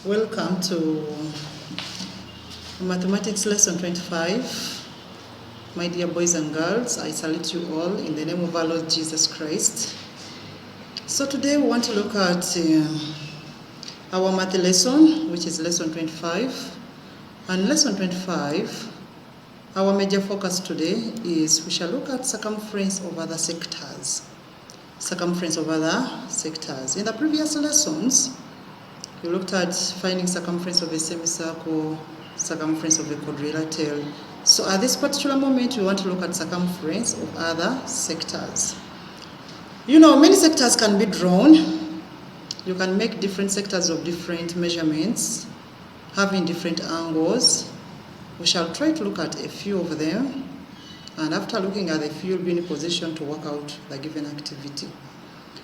Welcome to Mathematics Lesson 25. My dear boys and girls, I salute you all in the name of our Lord Jesus Christ. So today we want to look at our math lesson, which is lesson 25. And lesson 25, our major focus today is we shall look at circumference of other sectors. Circumference of other sectors. In the previous lessons, we looked at finding circumference of a semicircle, circumference of a quadrilateral. So at this particular moment, we want to look at circumference of other sectors. You know, many sectors can be drawn. You can make different sectors of different measurements, having different angles. We shall try to look at a few of them, and after looking at a few, you'll be in a position to work out the given activity.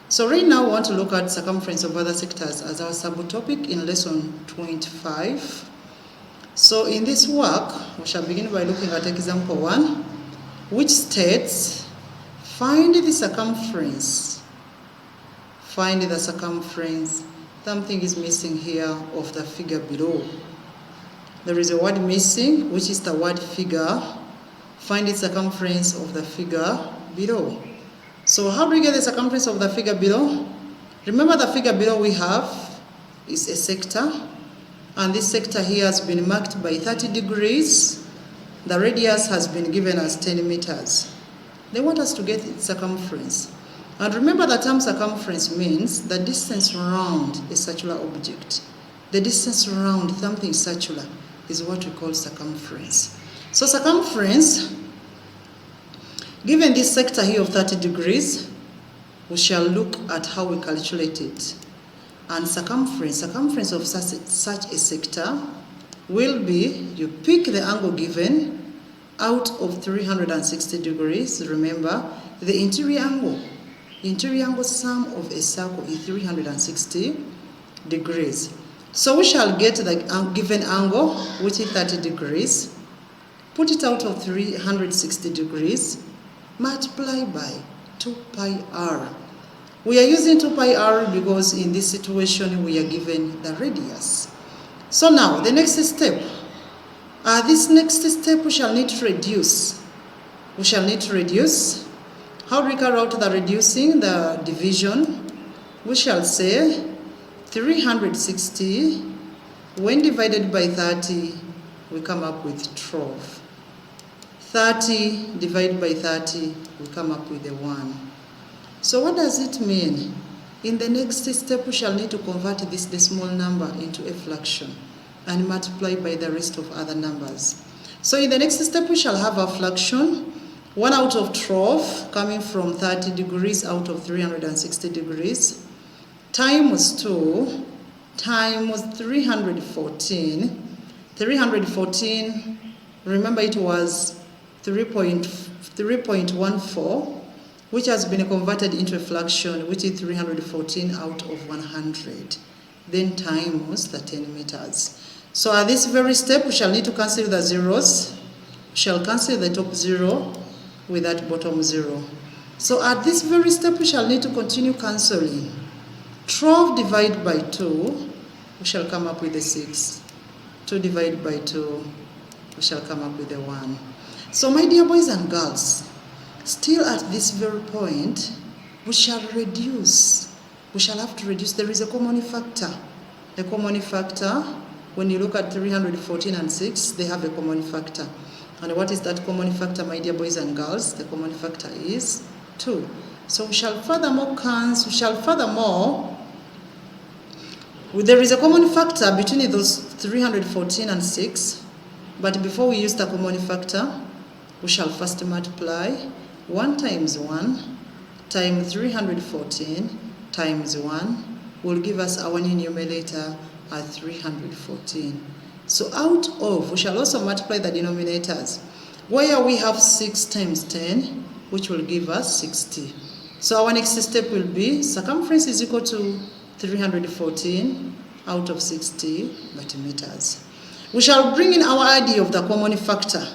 So right now, we want to look at circumference of other sectors as our subtopic in lesson 25. So in this work, we shall begin by looking at example 1, which states, find the circumference. Find the circumference. Something is missing here of the figure below. There is a word missing, which is the word figure. Find the circumference of the figure below. So how do we get the circumference of the figure below? Remember, the figure below we have is a sector, and this sector here has been marked by 30 degrees. The radius has been given as 10 meters. They want us to get its circumference. And remember, the term circumference means the distance around a circular object. The distance around something circular is what we call circumference. So circumference, given this sector here of 30 degrees, we shall look at how we calculate it. And circumference of such a sector will be, you pick the angle given out of 360 degrees. Remember, the interior angle sum of a circle is 360 degrees. So we shall get the given angle, which is 30 degrees, put it out of 360 degrees, multiply by 2 pi r. We are using 2 pi r because in this situation we are given the radius. So now the next step. This next step we shall need to reduce. We shall need to reduce. How do we carry out the reducing, the division? We shall say 360 when divided by 30, we come up with 12. 30 divided by 30, we come up with a 1. So what does it mean? In the next step, we shall need to convert this decimal number into a fraction and multiply by the rest of other numbers. So in the next step, we shall have a fraction, 1 out of 12, coming from 30 degrees out of 360 degrees, times 2, times 314. 314, remember it was 3.14, which has been converted into a fraction, which is 314 out of 100, then times the 10 meters. So at this very step, we shall need to cancel the zeros. We shall cancel the top 0 with that bottom 0. So at this very step, we shall need to continue cancelling. 12 divided by 2, we shall come up with a 6. 2 divided by 2, we shall come up with a 1. So my dear boys and girls, still at this very point, we shall reduce. We shall have to reduce. There is a common factor. A common factor, when you look at 314 and 6, they have a common factor. And what is that common factor, my dear boys and girls? The common factor is 2. So we shall furthermore there is a common factor between those 314 and 6. But before we use the common factor, we shall first multiply 1 times 1 times 314 times 1 will give us our new numerator at 314. So out of, we shall also multiply the denominators, where we have 6 times 10, which will give us 60. So our next step will be circumference is equal to 314 out of 60 meters. We shall bring in our idea of the common factor.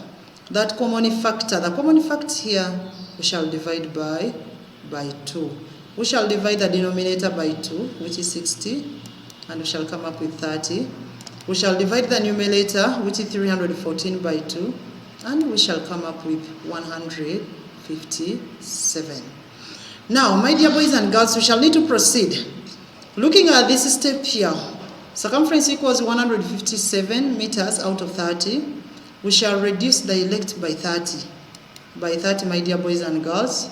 That common factor, the common factor here, we shall divide by 2. We shall divide the denominator by 2, which is 60, and we shall come up with 30. We shall divide the numerator, which is 314 by 2, and we shall come up with 157. Now, my dear boys and girls, we shall need to proceed. Looking at this step here, circumference equals 157 meters out of 30. We shall reduce the length by 30. By 30, my dear boys and girls,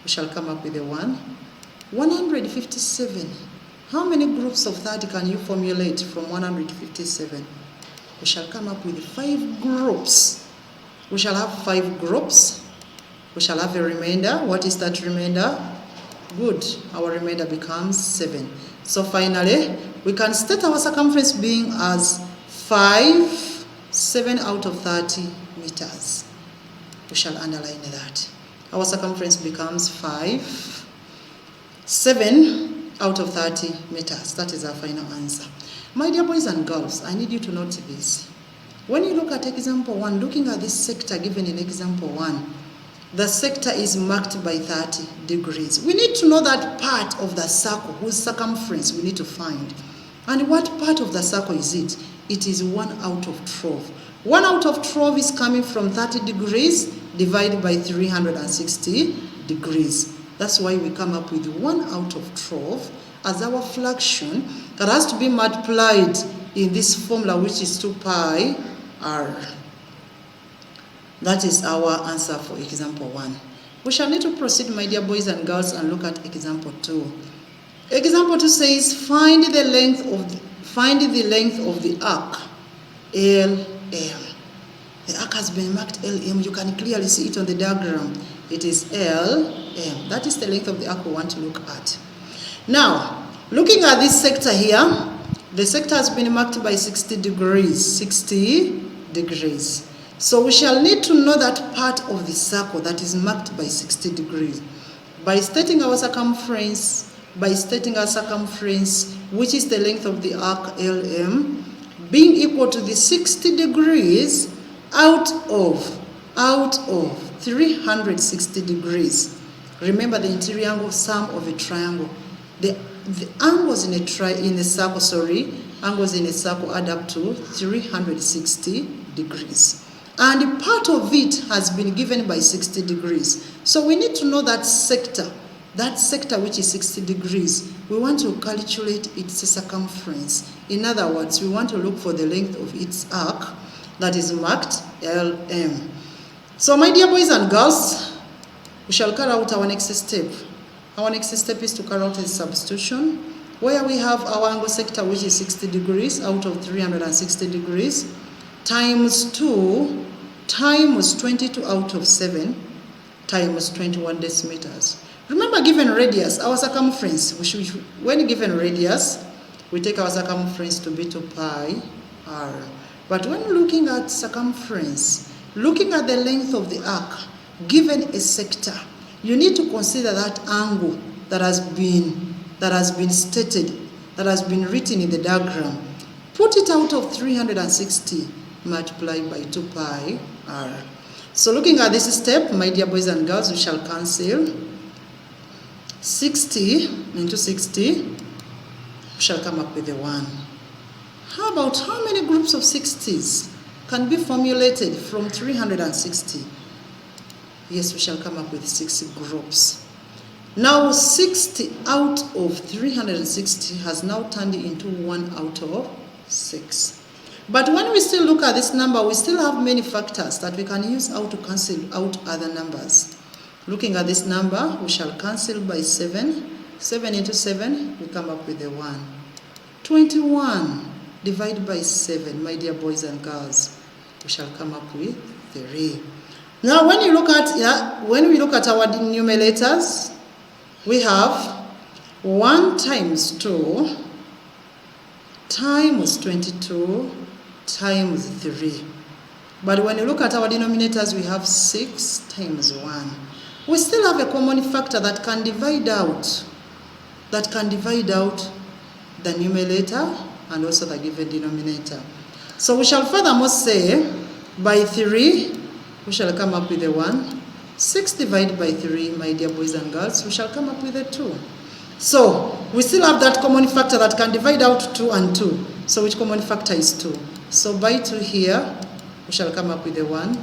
we shall come up with a 1. 157. How many groups of 30 can you formulate from 157? We shall come up with 5 groups. We shall have 5 groups. We shall have a remainder. What is that remainder? Good. Our remainder becomes 7. So finally, we can state our circumference being as 7 out of 30 meters. We shall underline that. Our circumference becomes 7 out of 30 meters. That is our final answer. My dear boys and girls, I need you to note this. When you look at example 1, looking at this sector given in example 1, the sector is marked by 30 degrees. We need to know that part of the circle whose circumference we need to find. And what part of the circle is it? It is 1 out of 12. 1 out of 12 is coming from 30 degrees divided by 360 degrees. That's why we come up with 1 out of 12 as our fraction that has to be multiplied in this formula, which is 2 pi r. That is our answer for example 1. We shall need to proceed, my dear boys and girls, and look at example 2. Example 2 says, find the length of the arc LM. The arc has been marked LM. You can clearly see it on the diagram. It is LM. That is the length of the arc we want to look at. Now, looking at this sector here, the sector has been marked by 60 degrees. 60 degrees. So we shall need to know that part of the circle that is marked by 60 degrees. By stating our circumference, which is the length of the arc LM, being equal to the 60 degrees out of 360 degrees. Remember the interior angle sum of a triangle. The angles in a circle add up to 360 degrees. And part of it has been given by 60 degrees. So we need to know that sector which is 60 degrees. We want to calculate its circumference. In other words, we want to look for the length of its arc that is marked LM. So my dear boys and girls, we shall carry out our next step. Our next step is to carry out a substitution where we have our angle sector which is 60 degrees out of 360 degrees times 2 times 22 out of 7 times 21 decimeters. Remember, given radius, our circumference, when given radius, we take our circumference to be 2 pi r. But when looking at circumference, looking at the length of the arc, given a sector, you need to consider that angle that has been stated, that has been written in the diagram. Put it out of 360 multiplied by 2 pi r. So looking at this step, my dear boys and girls, we shall cancel 60 into 60. We shall come up with a 1. How about how many groups of 60s can be formulated from 360? Yes, we shall come up with 6 groups. Now 60 out of 360 has now turned into 1 out of 6. But when we still look at this number, we still have many factors that we can use how to cancel out other numbers. Looking at this number, we shall cancel by 7. 7 into 7, we come up with a 1. 21 divided by 7, my dear boys and girls, we shall come up with 3. Now, when we look at our numerators, we have 1 times 2 times 22 times 3. But when you look at our denominators, we have 6 times 1. We still have a common factor that can divide out the numerator and also the given denominator. So we shall furthermore say by 3, we shall come up with a 1. 6 divided by 3, my dear boys and girls, we shall come up with a 2. So we still have that common factor that can divide out 2 and 2. So which common factor is 2? So by 2 here, we shall come up with the 1.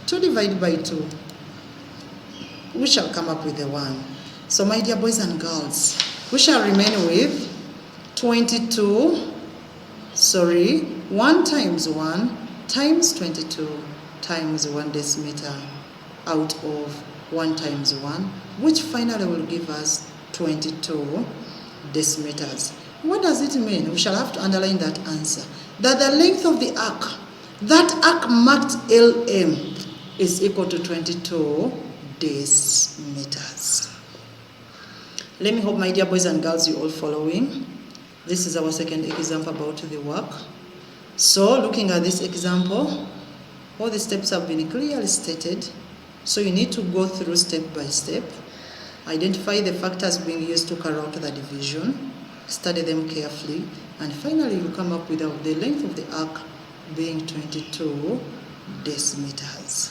2 divided by 2, we shall come up with the 1. So my dear boys and girls, we shall remain with 1 times 1 times 22 times 1 decimeter out of 1 times 1, which finally will give us 22 decimeters. What does it mean? We shall have to underline that answer. That the length of the arc, that arc marked LM, is equal to 22 decimeters. Let me hope, my dear boys and girls, you're all following. This is our second example about the work. So looking at this example, all the steps have been clearly stated. So you need to go through step by step, identify the factors being used to carry out the division, study them carefully, and finally you come up with the length of the arc being 22 decimeters.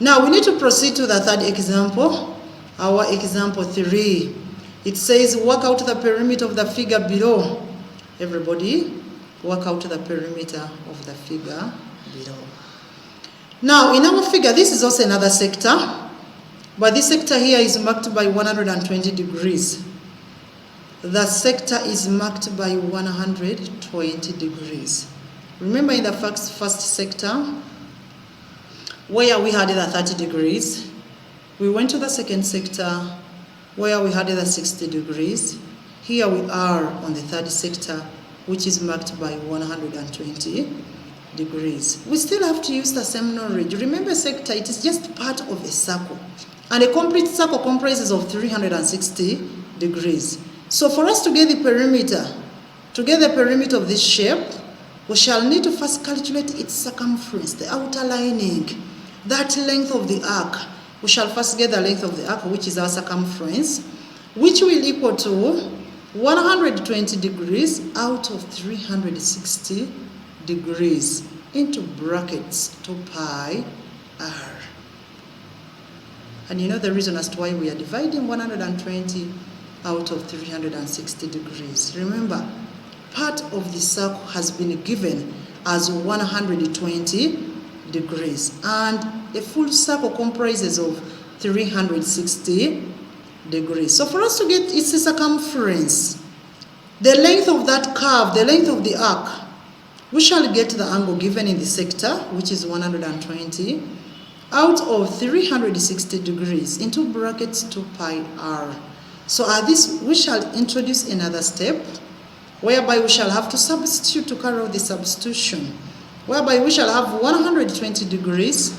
Now we need to proceed to the third example, our example 3. It says work out the perimeter of the figure below. Everybody, work out the perimeter of the figure below. Now in our figure, this is also another sector, but this sector here is marked by 120 degrees. The sector is marked by 120 degrees. Remember in the first sector, where we had the 30 degrees, we went to the second sector, where we had the 60 degrees. Here we are on the third sector, which is marked by 120 degrees. We still have to use the same knowledge. Remember, sector, it is just part of a circle, and a complete circle comprises of 360 degrees. So for us to get the perimeter, of this shape, we shall need to first calculate its circumference, the outer lining, that length of the arc. We shall first get the length of the arc, which is our circumference, which will equal to 120 degrees out of 360 degrees into brackets 2 pi r. And you know the reason as to why we are dividing 120 out of 360 degrees. Remember, part of the circle has been given as 120 degrees, and a full circle comprises of 360 degrees. So for us to get its circumference, the length of that curve, the length of the arc, we shall get the angle given in the sector, which is 120, out of 360 degrees into brackets 2 pi r. So at this, we shall introduce another step, whereby we shall have to substitute to carry out the substitution, whereby we shall have 120 degrees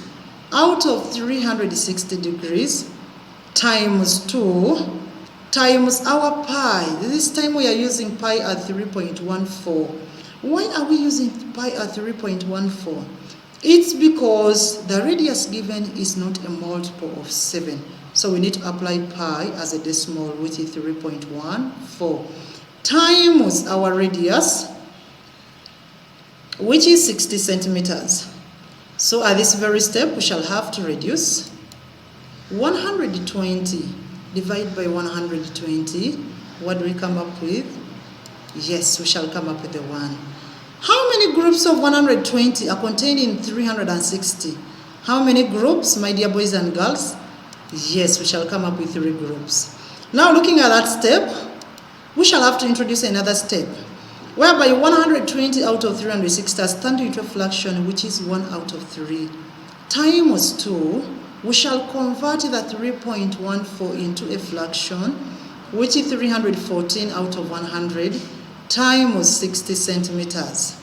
out of 360 degrees times 2 times our pi. This time we are using pi at 3.14. Why are we using pi at 3.14? It's because the radius given is not a multiple of 7. So we need to apply pi as a decimal, which is 3.14, times our radius, which is 60 centimeters. So at this very step, we shall have to reduce 120 divided by 120. What do we come up with? Yes, we shall come up with the 1. How many groups of 120 are contained in 360? How many groups, my dear boys and girls? Yes, we shall come up with 3 groups. Now looking at that step, we shall have to introduce another step, whereby 120 out of 360 is turned into a fraction, which is 1 out of 3, times 2. We shall convert the 3.14 into a fraction, which is 314 out of 100, times 60 centimeters.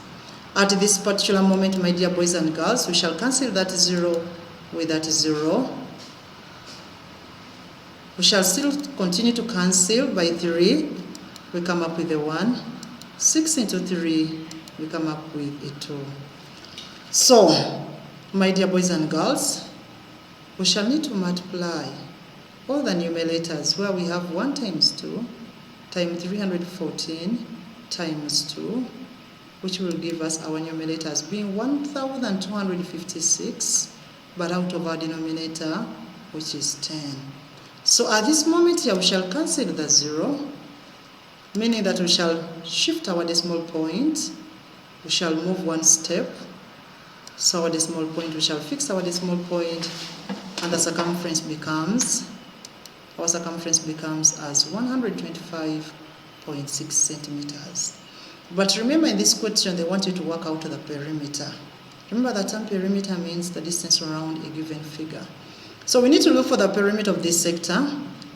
At this particular moment, my dear boys and girls, we shall cancel that 0 with that 0. We shall still continue to cancel by 3. We come up with a 1. 6 into 3, we come up with a 2. So, my dear boys and girls, we shall need to multiply all the numerators, where we have 1 times 2 times 314 times 2, which will give us our numerators being 1,256, but out of our denominator, which is 10. So at this moment here, we shall cancel the 0. meaning that we shall shift our decimal point, we shall move one step, so our decimal point, we shall fix our decimal point, and the circumference becomes, our circumference becomes as 125.6 centimeters. But remember, in this question, they want you to work out the perimeter. Remember that term perimeter means the distance around a given figure. So we need to look for the perimeter of this sector,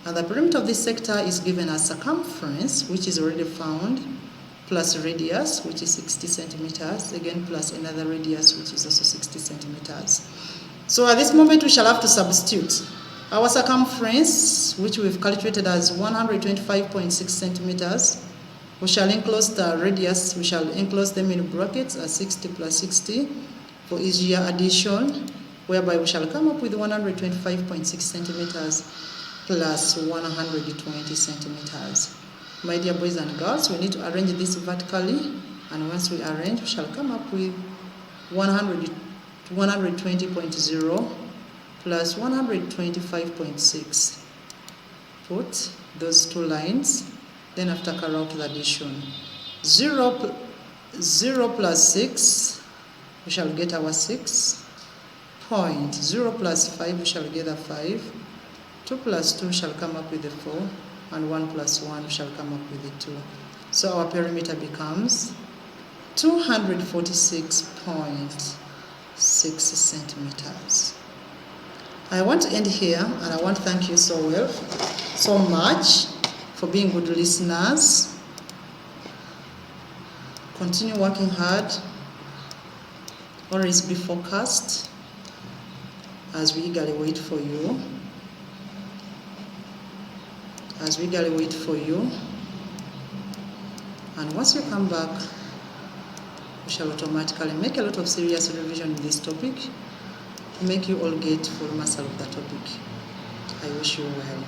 and the perimeter of this sector is given as circumference, which is already found, plus radius, which is 60 centimeters, again plus another radius, which is also 60 centimeters. So at this moment, we shall have to substitute our circumference, which we've calculated as 125.6 centimeters. We shall enclose the radius, we shall enclose them in brackets as 60 plus 60 for easier addition, whereby we shall come up with 125.6 centimeters plus 120 centimeters. My dear boys and girls, we need to arrange this vertically, and once we arrange, we shall come up with 120.0 plus 125.6. Put those two lines, then after carry out the addition. 0 plus 6, we shall get our 6. 0 plus 5, we shall get a 5. 2 plus 2 shall come up with a 4. And 1 plus 1 shall come up with a 2. So our perimeter becomes 246.6 centimeters. I want to end here, and I want to thank you so much for being good listeners. Continue working hard. Always be focused as we eagerly wait for you. And once you come back, we shall automatically make a lot of serious revision in this topic to make you all get full master of the topic. I wish you well.